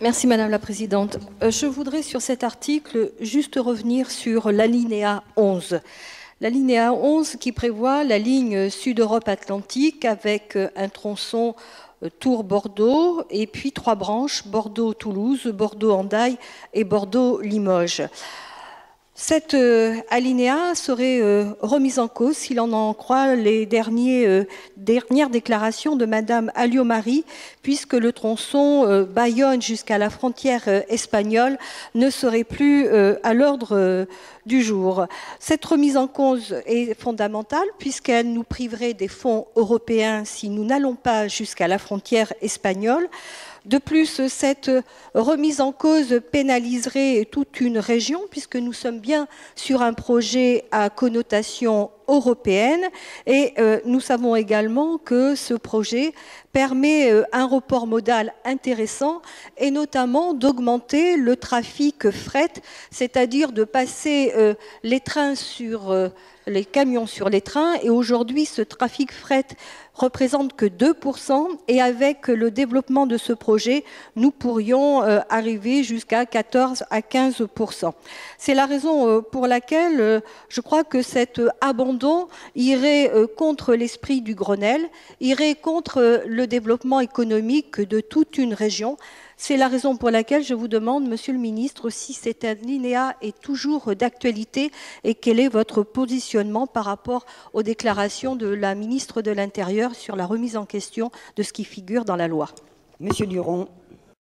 Merci Madame la Présidente. Je voudrais sur cet article juste revenir sur l'alinéa 11. L'alinéa 11 qui prévoit la ligne Sud-Europe-Atlantique avec un tronçon Tours-Bordeaux et puis 3 branches, Bordeaux-Toulouse, Bordeaux-Hendaye et Bordeaux-Limoges. Cette alinéa serait remise en cause si l'on en croit les dernières déclarations de Madame Alliot-Marie, puisque le tronçon Bayonne jusqu'à la frontière espagnole ne serait plus à l'ordre du jour. Cette remise en cause est fondamentale puisqu'elle nous priverait des fonds européens si nous n'allons pas jusqu'à la frontière espagnole. De plus, cette remise en cause pénaliserait toute une région puisque nous sommes bien sur un projet à connotation européenne et nous savons également que ce projet permet un report modal intéressant et notamment d'augmenter le trafic fret, c'est-à-dire de passer les trains sur les camions sur les trains et aujourd'hui ce trafic fret représente que 2% et avec le développement de ce projet, nous pourrions arriver jusqu'à 14 à 15%. C'est la raison pour laquelle je crois que cet abandon irait contre l'esprit du Grenelle, irait contre le développement économique de toute une région. C'est la raison pour laquelle je vous demande, Monsieur le Ministre, si cet alinéa est toujours d'actualité et quel est votre positionnement par rapport aux déclarations de la ministre de l'Intérieur sur la remise en question de ce qui figure dans la loi. Monsieur Duron.